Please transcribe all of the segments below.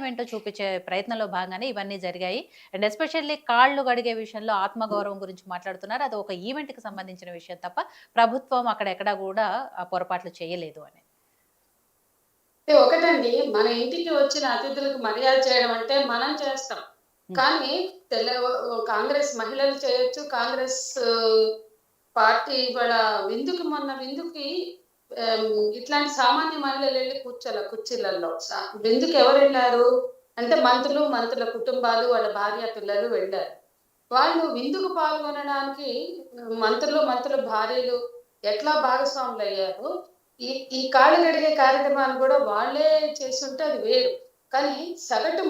గొప్పతనం ఏంటో చూపించే ప్రయత్నంలో భాగంగానే ఇవన్నీ జరిగాయి. అండ్ ఎస్పెషల్లీ కాళ్ళు కడిగే విషయంలో ఆత్మగౌరవం గురించి మాట్లాడుతున్నారు. అది ఒక ఈవెంట్‌కి సంబంధించిన విషయం తప్ప ప్రభుత్వం అక్కడ ఎక్కడా గూడా ఆ పొరపాట్లు చేయలేదు అని. ఒకటండి, మన ఇంటికి వచ్చిన అతిథులకు మర్యాద చేయడం అంటే మనం చేస్తాం. హ్మ్. కానీ కాంగ్రెస్ మహిళలు చేయొచ్చు. కాంగ్రెస్ పార్టీ ఇవాళ మొన్న విందుకి ఇట్లాంటి సామాన్య మహిళలెళ్లి కూర్చోల కుర్చీలలో. విందుకి ఎవరెళ్లారు అంటే మంత్రుల కుటుంబాలు, వాళ్ళ భార్య, పిల్లలు వెళ్లారు. వాళ్ళు విందుకు పాల్గొనడానికి మంత్రుల భార్యలు ఎట్లా భాగస్వాములయ్యారో, ఈ ఈ కాళ్ళు కడిగే కార్యక్రమాన్ని కూడా వాళ్ళే చేసుంటే అది వేరు. కానీ సగటు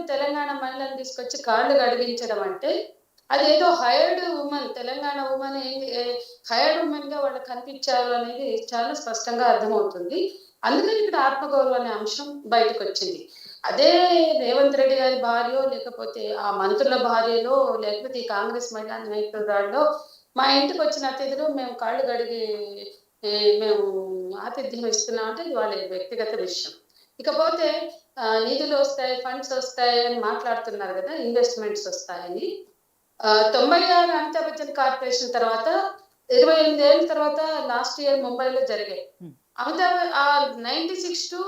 తెలంగాణ మహిళను తీసుకొచ్చి కాళ్ళు కడిగించడం అంటే, అదేదో hired woman, Telangana woman hired వుమన్‌గా వాళ్ళు కనిపించారు అనేది చాలా స్పష్టంగా అర్థమవుతుంది. అందుకని ఇక్కడ ఆత్మగౌరవం అనే అంశం బయటకొచ్చింది. అదే రేవంత్ రెడ్డి గారి భార్యో, లేకపోతే ఆ మంత్రుల భార్యలో, లేకపోతే ఈ కాంగ్రెస్ మహిళా నాయకురాల్లో మా ఇంటికొచ్చిన అతిథులు మేము కాళ్ళు కడిగి ఈ మేము ఆతిథ్యం ఇస్తున్నాం అంటే ఇది వాళ్ళ వ్యక్తిగత విషయం. ఇకపోతే నిధులొస్తాయి, ఫండ్సొస్తాయి అని మాట్లాడుతున్నారు గదా! ఇన్వెస్ట్‌మెంట్స్ ఒస్తాయని. 96 అమితాబ్ బచ్చన్ కార్పొరేషన్ తర్వాత 28 ఏళ్ల తర్వాత లాస్ట్ ఇయర్ ముంబైలో జరిగాయి. హ్మ్. అమితాబ్ 96 టు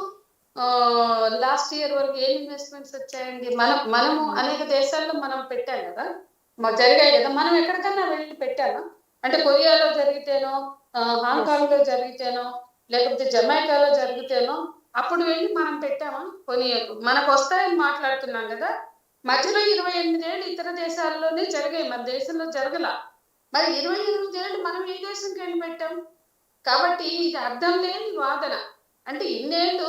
లాస్ట్ ఇయర్ వరకు ఏం ఇన్వెస్ట్‌మెంట్స్ వచ్చాయండి? మనము అనేక దేశాల్లో మనం పెట్టాం గదా! జరిగాయి గదా! మనం ఎక్కడికన్నా వెళ్లి పెట్టామా? అంటే కొరియాలో జరిగితేనో, యెస్. హాంకాంగ్‌లో జరిగితేనో, లేకపోతే జమైకాలో జరిగితేనో అప్పుడు వెళ్లి మనం పెట్టామా? పోనీ మనకొస్తాయని మాట్లాడుతున్నాం గదా! మధ్యలో 28 ఏళ్ళు ఇతర దేశాల్లోనే జరిగాయి. మన దేశంలో జరగల. మరి 28 ఏళ్ళు మనం ఏ దేశంకెళ్ళి పెట్టాం? కాబట్టి ఇది అర్థం లేని వాదన. అంటే ఇన్నేళ్ళు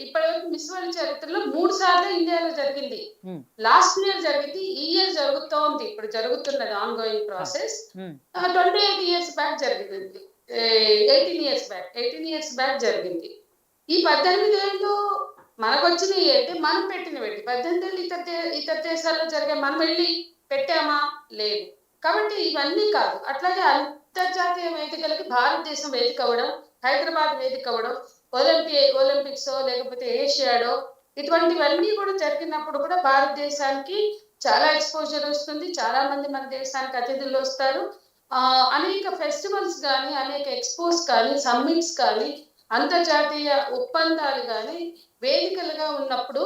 ఇప్పటివరకు మిస్ వరల్డ్ చరిత్రలో 3 సార్లు ఇండియాలో జరిగింది. హ్మ్. లాస్ట్ ఇయర్ జరిగింది. ఈ ఇయర్ జరుగుతోంది. ఇప్పుడు జరుగుతున్నది ఆన్‌గోయింగ్ ఆ! ప్రాసెస్. హ్మ్. 28 ఇయర్స్ బ్యాక్ జరిగింది. 18 ఇయర్స్ బ్యాక్. 18 ఇయర్స్ బ్యాక్ జరిగింది. ఈ 18 ఏళ్ళు మనకొచ్చినయి ఏంటి? మనం పెట్టినవేంటి? 18 ఏళ్ళు ఇతర దేశాల్లో జరిగాయి. మనం వెళ్లి పెట్టామా? లేదు. కాబట్టి ఇవన్నీ కాదు. అట్లాగే అంతర్జాతీయ వేదికలకి భారతదేశం వేదిక అవ్వడం, హైదరాబాద్ వేదిక అవ్వడం, ఒలింపిక్సో లేకపోతే ఏషియాడో ఇటువంటివన్నీ కూడా జరిగినప్పుడు కూడా భారతదేశానికి చాలా ఎక్స్‌పోజర్ వస్తుంది. చాలా మంది మన దేశానికి అతిథులొస్తారు. అనేక ఫెస్టివల్స్ గాని, అనేక ఎక్స్‌పోస్ కానీ, సమ్మిట్స్ కానీ, అంతర్జాతీయ ఒప్పందాలు గాని వేదికలుగా ఉన్నప్పుడు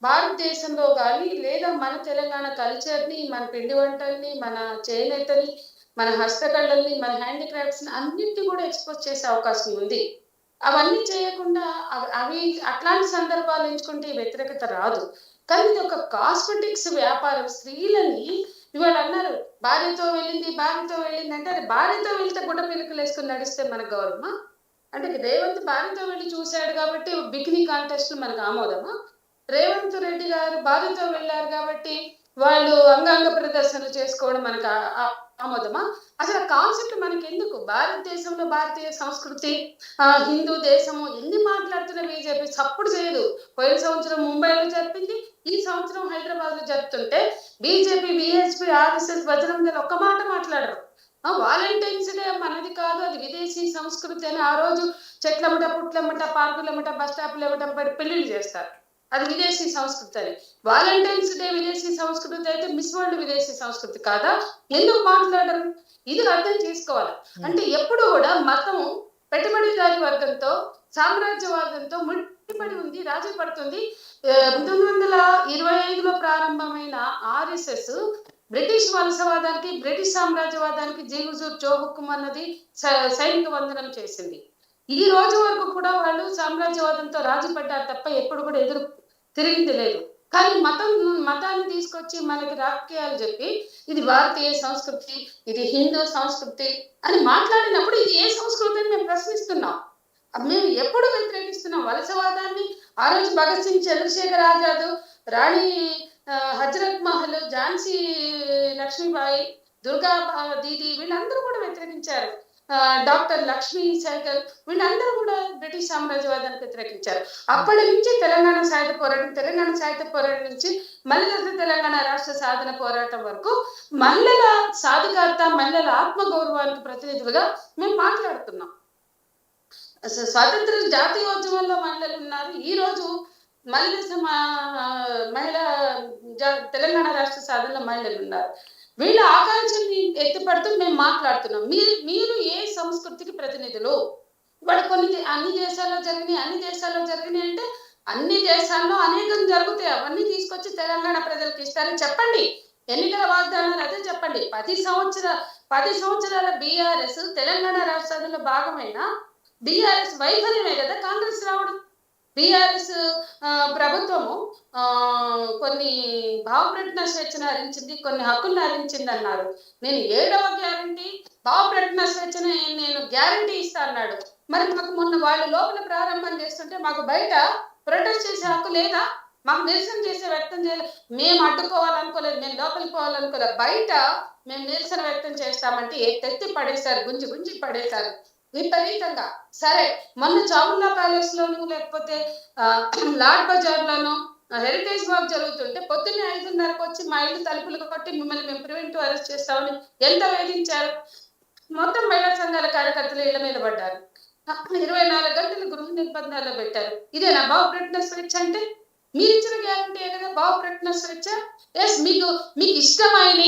భారతదేశంలో గాని, లేదా మన తెలంగాణ కల్చర్‌ని, మన పిండి వంటల్ని, మన చేనేతని, మన హస్తకళల్ని, మన హ్యాండీక్రాఫ్ట్స్‌ని అన్నిటిని కూడా ఎక్స్‌పోజ్ చేసే అవకాశం ఉంది. అవన్నీ చేయకుండా అవి అట్లాంటి సందర్భాలు ఎంచుకుంటే ఈ వ్యతిరేకత రాదు. కానీ ఇదొక కాస్మెటిక్స్ వ్యాపారం. స్త్రీలని ఇవాళ అన్నారు, భార్యతో వెళ్ళిందంటే, అది భార్యతో వెళ్తే గుడ్డ పిలకలేసుకొని నడిస్తే మనకు గౌరవమా? అంటే రేవంత్ భార్యతో వెళ్లి చూసాడు కాబట్టి బికినీ కాంటెస్ట్‌లు మనకు ఆమోదమా? రేవంత్ రెడ్డి గారు భార్యతో వెళ్లారు కాబట్టి వాళ్ళు అంగాంగ ప్రదర్శనలు చేసుకోవడం మనకు ఆమోదమా? అసలు కాన్సెప్ట్ మనకెందుకు? భారతదేశంలో భారతీయ సంస్కృతి, హిందూ దేశము ఎన్ని మాట్లాడుతున్న బీజేపీ సప్పుడు చేయదు. పోయిన సంవత్సరం ముంబైలో జరిపింది. ఈ సంవత్సరం హైదరాబాద్‌లో జరుపుతుంటే BJP, BSP, RSS, Bajrang Dal ఒక్క మాట మాట్లాడరు. వాలంటైన్స్ డే మనది కాదు, అది విదేశీ సంస్కృతి అని ఆ రోజు చెట్లెమ్మట, పుట్లెమ్మట, పార్కులెమ్మట, బస్ స్టాప్‌లెమ్మట పడి పెళ్లిళ్లు చేస్తారు. అది విదేశీ సంస్కృతి అని. వాలంటైన్స్ డే విదేశీ సంస్కృతి అయితే మిస్ వరల్డ్ విదేశీ సంస్కృతి కాదా? ఎందుకు మాట్లాడరు? ఇది అర్థం చేసుకోవాలి. హ్మ్. అంటే ఎప్పుడు కూడా మతం పెట్టుబడిదారీ వర్గంతో, సామ్రాజ్యవాదంతో ముడిపడి ఉంది, రాజీ పడుతుంది. 1925లో ప్రారంభమైన ఆర్ఎస్ఎస్ బ్రిటిష్ వలసవాదానికి, బ్రిటిష్ సామ్రాజ్యవాదానికి జీ హుజూర్ జో హుకుం అన్నది సైనిక వందనం చేసింది. ఈ రోజు వరకు కూడా వాళ్ళు సామ్రాజ్యవాదంతో రాజీ పడ్డారు తప్ప ఎప్పుడు కూడా ఎదురు తిరిగింది లేదు. కానీ మతాన్ని తీసుకొచ్చి మనకి రాజకీయాలు చెప్పి ఇది భారతీయ సంస్కృతి, ఇది హిందూ సంస్కృతి అని మాట్లాడినప్పుడు ఇది ఏ సంస్కృతి అని మేము ప్రశ్నిస్తున్నాం. మేము ఎప్పుడు వ్యతిరేకిస్తున్నాం వలసవాదాన్ని. ఆ రోజు భగత్ సింగ్, చంద్రశేఖర్ ఆజాద్, రాణి హజరత్ మహల్, ఝాన్సీ లక్ష్మీబాయి, దుర్గా దీది వీళ్ళందరూ కూడా వ్యతిరేకించారు. డాక్టర్ లక్ష్మీ సైగల్ వీళ్ళందరూ కూడా బ్రిటిష్ సామ్రాజ్యవాదానికి వ్యతిరేకించారు. అప్పటి నుంచి తెలంగాణ సాహిత్య పోరాటం నుంచి మల్లెల తెలంగాణ రాష్ట్ర సాధన పోరాటం వరకు మల్లెల సాధికారత, మల్లెల ఆత్మగౌరవానికి ప్రతినిధులుగా మేము మాట్లాడుతున్నాం. స్వాతంత్ర జాతీయోద్యమంలో మహిళలున్నారు. ఈరోజు మహిళ తెలంగాణ రాష్ట్ర సాధనలో మహిళలు ఉన్నారు. వీళ్ళ ఆకాంక్షల్ని ఎత్తిపడుతూ మేము మాట్లాడుతున్నాం. మీరు ఏ సంస్కృతికి ప్రతినిధులు? ఇవాళ అన్ని దేశాల్లో జరిగినాయి అంటే అన్ని దేశాల్లో అనేకం జరుగుతాయి. అవన్నీ తీసుకొచ్చి తెలంగాణ ప్రజలకు ఇస్తారని చెప్పండి. ఎన్నికల వాగ్దానాలు అదే చెప్పండి. 10 సంవత్సరాల బీఆర్ఎస్ తెలంగాణ రాష్ట్రాలలో భాగమైన బీఆర్ఎస్ వైఫల్యమే కదా కాంగ్రెస్ రావడం. బీఆర్ఎస్ ప్రభుత్వము కొన్ని భావప్రకటన స్వేచ్ఛను హరించింది, కొన్ని హక్కులను హరించింది అన్నారు. నేను 7వ గ్యారంటీ భావప్రకటన స్వేచ్ఛను నేను గ్యారంటీ ఇస్తా అన్నాడు. మరి మాకు మొన్న వాళ్ళు లోపల ప్రారంభం చేస్తుంటే మాకు బయట ప్రొటెస్ట్ చేసే హక్కు లేదా? మాకు నిరసన వ్యక్తం చేయలేదు. మేము అడ్డుకోవాలనుకోలేదు, మేము లోపలికి పోవాలనుకోలేదు. బయట మేము నిరసన వ్యక్తం చేస్తామంటే తెత్తి పడేశారు, గుంజి పడేశారు విపరీతంగా. సరే, మొన్న చాముండా ప్యాలెస్ లోను లేకపోతే లాడ్ బజార్ లోను హెరిటేజ్ వాక్ జరుగుతుంటే పొద్దున్నే 5:30కు వచ్చి మా ఇల్లు తలుపులు కొట్టి మిమ్మల్ని మేము ప్రివెంటివ్ అరెస్ట్ చేస్తామని ఎంత వేధించారు. మొత్తం మహిళా సంఘాల కార్యకర్తలు ఇళ్ల మీద పడ్డారు. 24 గంటలు గృహ నిర్బంధాల్లో పెట్టారు. ఇదేనా భావప్రకటన స్వేచ్ఛ అంటే? మీరు ఇచ్చిన గ్యారంటీ కదా భావప్రకటన స్వేచ్ఛ. ఎస్, మీకు ఇష్టమైన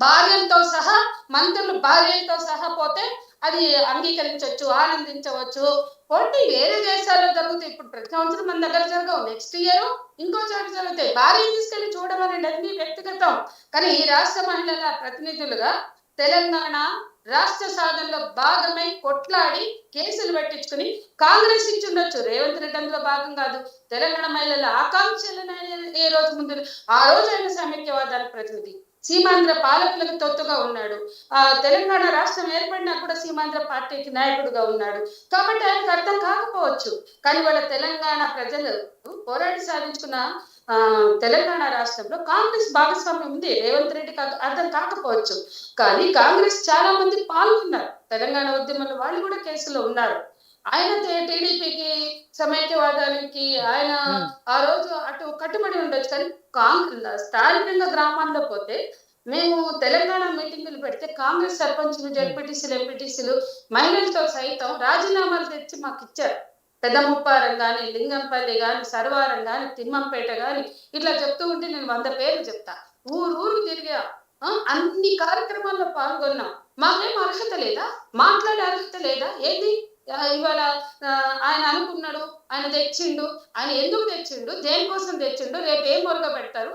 భార్యలతో సహా, మంత్రులు భార్యలతో సహా పోతే అది అంగీకరించవచ్చు, ఆనందించవచ్చు. పోటీ వేరే దేశాల్లో జరుగుతాయి. ఇప్పుడు ప్రతి సంవత్సరం మన దగ్గర జరగవు. నెక్స్ట్ ఇయర్ ఇంకో చోట జరుగుతాయి. భార్య తీసుకెళ్లి చూడమని అది మీ వ్యక్తిగతం. కానీ ఈ రాష్ట్ర మహిళల ప్రతినిధులుగా తెలంగాణ రాష్ట్ర సాధనలో భాగమై కొట్లాడి కేసులు పెట్టించుకుని కాంగ్రెస్ ఇచ్చి ఉండొచ్చు. రేవంత్ రెడ్డి అందులో భాగం కాదు. తెలంగాణ మహిళల ఆకాంక్షలను ఏ రోజు ముందు ఆ రోజు ఆయన సమైక్యవాదానికి ప్రతినిధి. సీమాంధ్ర పాలకులకు తొత్తుగా ఉన్నాడు. తెలంగాణ రాష్ట్రం ఏర్పడినా కూడా సీమాంధ్ర పార్టీకి నాయకుడుగా ఉన్నాడు. కాబట్టి ఆయనకు అర్థం కాకపోవచ్చు. కానీ వాళ్ళ తెలంగాణ ప్రజలు పోరాడి సాధించుకున్న తెలంగాణ రాష్ట్రంలో కాంగ్రెస్ భాగస్వామ్యం ఉంది. రేవంత్ రెడ్డికి అర్థం కాకపోవచ్చు. కానీ కాంగ్రెస్ చాలా మంది పాల్గొన్నారు తెలంగాణ ఉద్యమంలో. వాళ్ళు కూడా కేసులో ఉన్నారు. ఆయన టీడీపీకి సమైక్యవాదానికి ఆయన ఆ రోజు అటు కట్టుబడి ఉండొచ్చు. కానీ స్థానికంగా గ్రామాల్లో పోతే మేము తెలంగాణ మీటింగులు పెడితే కాంగ్రెస్ సర్పంచులు, జడ్పీటీసీలు, ఎంపీటీసీలు మహిళలతో సైతం రాజీనామాలు తెచ్చి మాకు ఇచ్చారు. పెద్దముప్పారం కానీ, లింగంపల్లి కానీ, సర్వారం కానీ, తిమ్మంపేట కానీ ఇట్లా చెప్తూ ఉంటే నేను 100 పేర్లు చెప్తా. ఊరు తిరిగా, అన్ని కార్యక్రమాల్లో పాల్గొన్నాం. మాకేం అర్హత లేదా? మాట్లాడే అర్హత లేదా? ఏంది ఇవాళ ఆయన అనుకున్నాడు, ఆయన తెచ్చిండు, ఆయన ఎందుకు తెచ్చిండు, దేనికోసం తెచ్చిండు, రేపు ఏం మొరగ పెడతారు?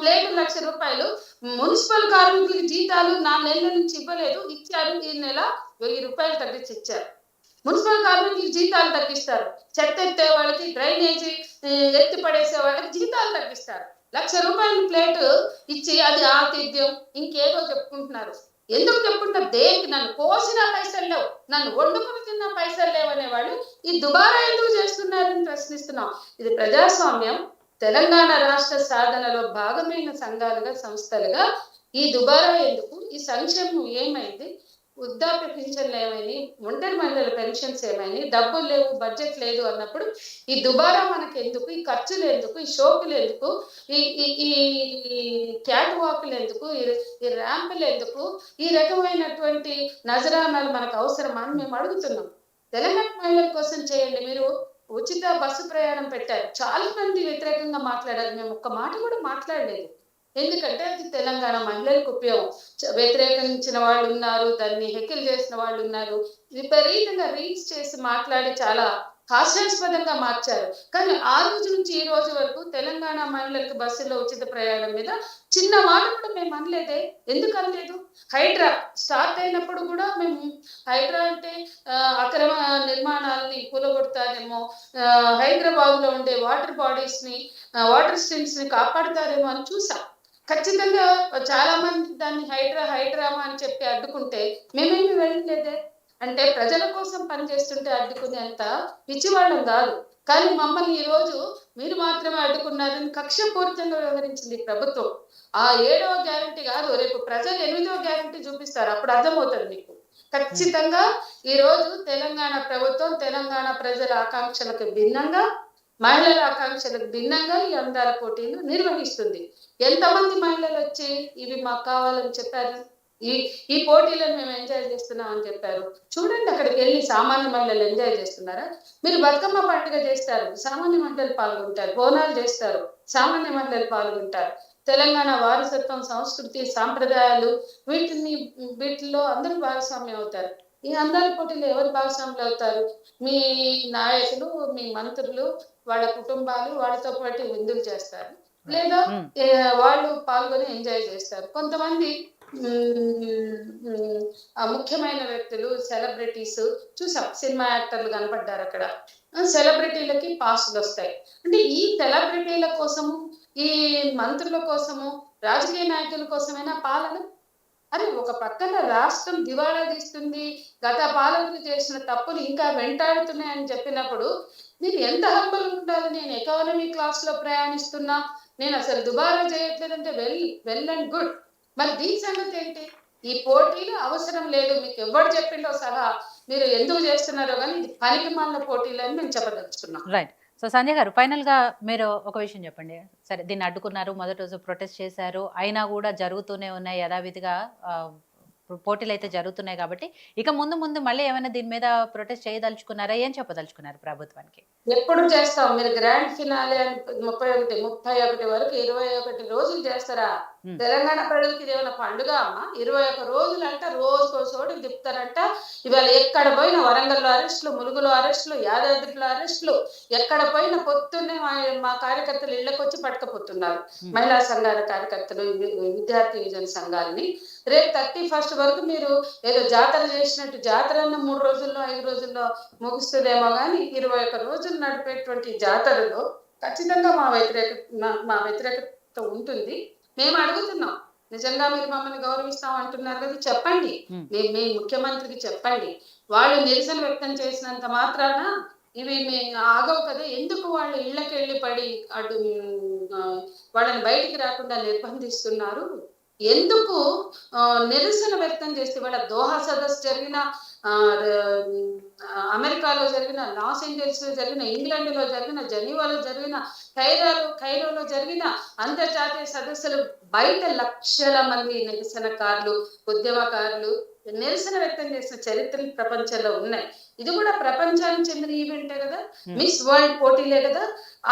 ప్లేట్ 1,00,000 రూపాయలు మున్సిపల్ కార్మికులకి జీతాలు 4 నెలల నుంచి ఇవ్వలేదు, ఇచ్చారు. ఈ నెల 1000 రూపాయలు తగ్గించి ఇచ్చారు. మున్సిపల్ కార్మికులకి జీతాలు తగ్గిస్తారు. చెత్త ఎత్తే వాళ్ళకి, డ్రైనేజీ ఎత్తి పడేసే వాళ్ళకి జీతాలు తగ్గిస్తారు. 1,00,000 రూపాయల ప్లేట్ ఇచ్చి అది ఆతిథ్యం ఇంకేదో చెప్పుకుంటున్నారు. ఎందుకు చెప్పుకుంటారు? దేనికి? నన్ను కోసిన పైసలు లేవు, నన్ను వండుకుని తిన్న పైసలు లేవు అనేవాళ్ళు ఈ దుబారా ఎందుకు చేస్తున్నారని ప్రశ్నిస్తున్నాం. ఇది ప్రజాస్వామ్యం. తెలంగాణ రాష్ట్ర సాధనలో భాగమైన సంఘాలుగా, సంస్థలుగా ఈ దుబారా ఎందుకు? ఈ సంక్షేమం ఏమైంది? వృద్ధాప్య పెన్షన్లు ఏమైనాయి? ఒంటరి మహిళల పెన్షన్స్ ఏమైనాయి? డబ్బులు లేవు, బడ్జెట్ లేదు అన్నప్పుడు ఈ దుబారా మనకి ఎందుకు? ఈ ఖర్చులు ఎందుకు? ఈ షోకులు ఎందుకు? ఈ క్యాట్ వాకులు ఎందుకు? ఈ ర్యాంపులు ఎందుకు? ఈ రకమైనటువంటి నజరానాలు మనకు అవసరమా అని మేము అడుగుతున్నాం. తెలంగాణ మహిళల కోసం చేయండి. మీరు ఉచిత బస్సు ప్రయాణం పెట్టారు. చాలా మంది వ్యతిరేకంగా మాట్లాడారు. మేము ఒక్క మాట కూడా మాట్లాడలేదు. ఎందుకంటే అది తెలంగాణ మహిళలకు ఉపయోగం. వ్యతిరేకించిన వాళ్ళు ఉన్నారు, దాన్ని హెకిల్ చేసిన వాళ్ళు ఉన్నారు, విపరీతంగా రీల్స్ చేసి మాట్లాడి చాలా హాస్యాస్పదంగా మార్చారు. కానీ ఆ రోజు నుంచి ఈ రోజు వరకు తెలంగాణ మహిళలకు బస్సులో ఉచిత ప్రయాణం మీద చిన్న మాట కూడా మేము అనలేదే. ఎందుకు అనలేదు? హైడ్రా స్టార్ట్ అయినప్పుడు కూడా మేము హైడ్రా అంటే అక్రమ నిర్మాణాలని కూలగొడతారేమో, హైదరాబాద్ లో ఉండే వాటర్ బాడీస్ ని, వాటర్ స్ట్రీమ్స్ ని కాపాడుతారేమో అని చూసాం. ఖచ్చితంగా చాలా మంది దాన్ని హైడ్రామా అని చెప్పి అడ్డుకుంటే మేమేమి వెళ్ళలేదే. అంటే ప్రజల కోసం పనిచేస్తుంటే అడ్డుకునే అంత పిచ్చివాళ్ళం కాదు. కానీ మమ్మల్ని ఈ రోజు మీరు మాత్రమే అడ్డుకున్నారని కక్షపూరితంగా వ్యవహరించింది ప్రభుత్వం. ఆ 7వ గ్యారంటీ కాదు, రేపు ప్రజలు 8వ గ్యారంటీ చూపిస్తారు. అప్పుడు అర్థమవుతుంది మీకు. ఖచ్చితంగా ఈ రోజు తెలంగాణ ప్రభుత్వం తెలంగాణ ప్రజల ఆకాంక్షలకు భిన్నంగా, మహిళల ఆకాంక్షలకు భిన్నంగా ఈ అందాల పోటీలు నిర్వహిస్తుంది. ఎంతమంది మహిళలు వచ్చి ఇవి మాకు కావాలని చెప్పారు? ఈ పోటీలను మేము ఎంజాయ్ చేస్తున్నాం అని చెప్పారు. చూడండి, అక్కడికి వెళ్ళి సామాన్య మహిళలు ఎంజాయ్ చేస్తున్నారా? మీరు బతుకమ్మ పండుగ చేస్తారు, సామాన్య మహిళలు పాల్గొంటారు. బోనాలు చేస్తారు, సామాన్య మహిళలు పాల్గొంటారు. తెలంగాణ వారసత్వం, సంస్కృతి, సాంప్రదాయాలు వీటిల్లో అందరూ భాగస్వామ్యం అవుతారు. ఈ అందాల పోటీలో ఎవరు భాగస్వాములు అవుతారు? మీ నాయకులు, మీ మంత్రులు, వాళ్ళ కుటుంబాలు వాళ్ళతో పాటు విందులు చేస్తారు. లేదా వాళ్ళు పాల్గొని ఎంజాయ్ చేస్తారు. కొంతమంది ముఖ్యమైన వ్యక్తులు, సెలబ్రిటీస్ చూసాం, సినిమా యాక్టర్లు కనపడ్డారు అక్కడ. సెలబ్రిటీలకి పాసులు వస్తాయి. అంటే ఈ సెలబ్రిటీల కోసము, ఈ మంత్రుల కోసము, రాజకీయ నాయకుల కోసమైనా పాలన? అరే ఒక పక్కన రాష్ట్రం దివాళా తీస్తుంది, గత పాలకులు చేసిన తప్పులు ఇంకా వెంటాడుతున్నాయని చెప్పినప్పుడు మీరు ఎంత హంబల్ ఉండాలి? నేను ఎకానమీ క్లాస్ లో ప్రయాణిస్తున్నా, నేను అసలు దుబారా చేయట్లేదంటే వెల్ అండ్ గుడ్. మరి దీని సంగతి ఏంటి? ఈ పోటీలు అవసరం లేదు, మీకు ఎవరు చెప్పిండో సహా మీరు ఎందుకు చేస్తున్నారో కానీ ఇది పనికిమాలిన పోటీలు అని మేము చెప్పదలుచుకున్నాం. రైట్. సో సంధ్య గారు, ఫైనల్ గా మీరు ఒక విషయం చెప్పండి. సరే, దీన్ని అడ్డుకున్నారు, మొదటి రోజు ప్రొటెస్ట్ చేశారు, అయినా కూడా జరుగుతూనే ఉన్నాయి యథావిధిగా పోటీలు అయితే జరుగుతున్నాయి కాబట్టి ఇక ముందు ముందు మళ్ళీ ఏమైనా దీని మీద ప్రొటెస్ట్ చేయదలుచుకున్నారా? ఏం చెప్పదలుచుకున్నారు ప్రభుత్వానికి? ఎప్పుడు చేస్తాం? మీరు గ్రాండ్ ఫినాలే అని 31 వరకు 21 రోజులు చేస్తారా? తెలంగాణ ప్రజలకి ఇది ఏమైనా పండుగ అమ్మా? 21 రోజులంట, రోజుకో చోటుకి తిప్పుతారంట. ఇవాళ ఎక్కడ పోయిన వరంగల్లో అరెస్టులు, ములుగులో అరెస్టులు, యాదాద్రిలో అరెస్టులు, ఎక్కడ పోయిన పొద్దున్నే మా కార్యకర్తలు ఇళ్లకు వచ్చి పట్టుకపోతున్నారు. మహిళా సంఘాల కార్యకర్తలు, విద్యార్థి యువజన సంఘాలని. రేపు 31 వరకు మీరు ఏదో జాతర చేసినట్టు జాతరను 3 రోజుల్లో 5 రోజుల్లో ముగుస్తుందేమో కానీ 21 రోజులు నడిపేటువంటి జాతరలో ఖచ్చితంగా మా వ్యతిరేకత ఉంటుంది. మేము అడుగుతున్నాం, నిజంగా మీరు మమ్మల్ని గౌరవిస్తాం అంటున్నారు కదా, చెప్పండి. మీ ముఖ్యమంత్రికి చెప్పండి. వాళ్ళు నిరసన వ్యక్తం చేసినంత మాత్రాన ఇవి ఆగవు కదా. ఎందుకు వాళ్ళు ఇళ్ళకెళ్ళి పడి వాళ్ళని బయటికి రాకుండా నిర్బంధిస్తున్నారు? ఎందుకు నిరసన వ్యక్తం చేస్తే? వాళ్ళ దోహా సదస్సు జరిగిన, అమెరికాలో జరిగిన, లాస్ ఏంజల్స్ లో జరిగిన, ఇంగ్లాండ్ లో జరిగిన, జెనీవాలో జరిగిన, ఖైరోలో జరిగిన అంతర్జాతీయ సదస్సులు బయట లక్షల మంది నిరసనకారులు, ఉద్యమకారులు నిరసన వ్యక్తం చేసిన చరిత్రలు ప్రపంచంలో ఉన్నాయి. ఇది కూడా ప్రపంచానికి చెందిన ఈవెంటే కదా, మిస్ వరల్డ్ పోటీలే కదా.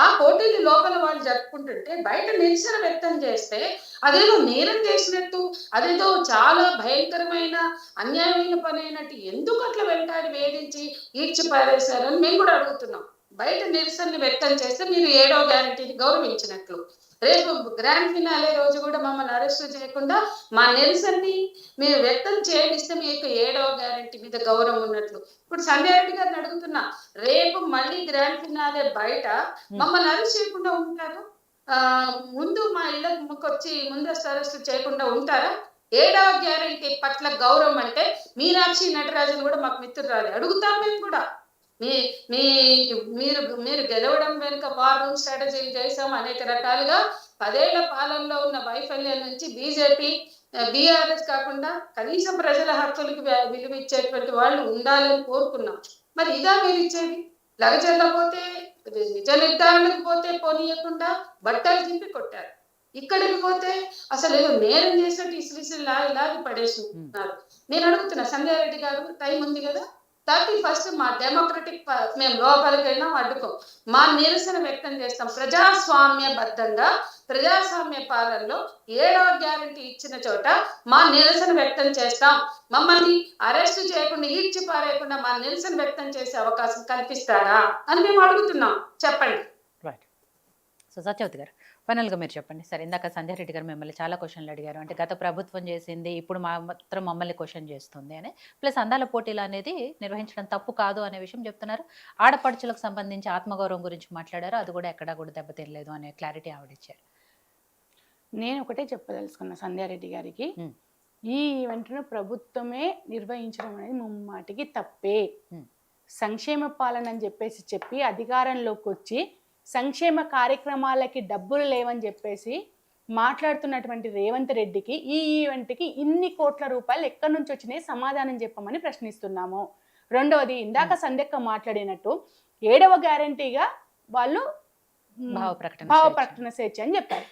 ఆ పోటీలు లోపల వాళ్ళు జరుపుకుంటుంటే బయట నిరసన వ్యక్తం చేస్తే అదేదో నేరం చేసినట్టు, అదేదో చాలా భయంకరమైన అన్యాయమైన పని అయినట్టు ఎందుకు అట్లా వెంటాడి వేధించి ఈడ్చి పారేశారని మేము కూడా అడుగుతున్నాం. బయట నిరసనని వ్యక్తం చేస్తే మీరు 7వ గ్యారంటీని గౌరవించినట్లు. రేపు గ్రాండ్ ఫినాలే రోజు కూడా మమ్మల్ని అరెస్ట్ చేయకుండా మా నిరసనని మీరు వ్యక్తం చేయనిస్తే మీకు 7వ గ్యారంటీ మీద గౌరవం ఉన్నట్లు. ఇప్పుడు సంధ్యారెడ్డి గారిని అడుగుతున్నా, రేపు మళ్ళీ గ్రాండ్ ఫినాలే బయట మమ్మల్ని అరెస్ట్ చేయకుండా ఉంటారు? ముందు మా ఇళ్ళకి వచ్చి ముందస్తు అరెస్టు చేయకుండా ఉంటారా? 7వ గ్యారంటీ పట్ల గౌరవం అంటే మీనాక్షి నటరాజన్ కూడా మాకు మిత్రురాలి. అడుగుతాం మేము కూడా. మీరు గెలవడం వెనుక వార్ రూమ్ స్ట్రాటజీ చేసాం అనేక రకాలుగా. 10 ఏళ్ల పాలనలో ఉన్న వైఫల్యం నుంచి బీజేపీ, బీఆర్ఎస్ కాకుండా కనీసం ప్రజల హక్కులకు విలువ ఇచ్చేటువంటి వాళ్ళు ఉండాలని కోరుకున్నాం. మరి ఇదా మీరు ఇచ్చేది? లగజల్లపోతే, నిజ నిర్ధారణకు పోతే పోనీయకుండా బట్టలు చింపి కొట్టారు. ఇక్కడికి పోతే అసలు ఏదో నేరం చేసినట్టు ఇసిరిసి లాగి పడేస్తున్నారు. నేను అడుగుతున్నా సంధ్యారెడ్డి గారు, టైం ఉంది కదా, 31 మా డెమోక్రటిక్, మేము లోపలికైనా అడ్డుకోం, మా నిరసన వ్యక్తం చేస్తాం ప్రజాస్వామ్యబద్ధంగా. ప్రజాస్వామ్య పాలనలో 7వ గ్యారంటీ ఇచ్చిన చోట మా నిరసన వ్యక్తం చేస్తాం. మమ్మల్ని అరెస్ట్ చేయకుండా, ఈడ్చి పారేయకుండా మా నిరసన వ్యక్తం చేసే అవకాశం కల్పిస్తారా అని మేము అడుగుతున్నాం. చెప్పండి. రైట్. సో సత్యవతి గారు, ఫైనల్గా మీరు చెప్పండి. సరే, ఇందాక సంధ్యారెడ్డి గారు మిమ్మల్ని చాలా క్వశ్చన్లు అడిగారు. అంటే గత ప్రభుత్వం చేసింది, ఇప్పుడు మాత్రం మమ్మల్ని క్వశ్చన్ చేస్తుంది అని. ప్లస్ అందాల పోటీలు అనేది నిర్వహించడం తప్పు కాదు అనే విషయం చెప్తున్నారు. ఆడపడుచులకు సంబంధించి ఆత్మగౌరవం గురించి మాట్లాడారు, అది కూడా ఎక్కడా కూడా దెబ్బతినలేదు అనే క్లారిటీ ఆవిడిచ్చారు. నేను ఒకటే చెప్పదలుచుకున్నా సంధ్యారెడ్డి గారికి, ఈ ఈవెంట్ను ప్రభుత్వమే నిర్వహించడం అనేది ముమ్మాటికి తప్పే. సంక్షేమ పాలన అని చెప్పి అధికారంలోకి వచ్చి సంక్షేమ కార్యక్రమాలకి డబ్బులు లేవని చెప్పేసి మాట్లాడుతున్నటువంటి రేవంత్ రెడ్డికి ఈ ఈవెంట్కి ఇన్ని కోట్ల రూపాయలు ఎక్కడి నుంచి వచ్చినాయి సమాధానం చెప్పమని ప్రశ్నిస్తున్నాము. రెండవది, ఇందాక సంధ్యక్క మాట్లాడినట్టు 7వ గ్యారంటీగా వాళ్ళు భావ ప్రకటన స్వేచ్ఛ అని చెప్పారు.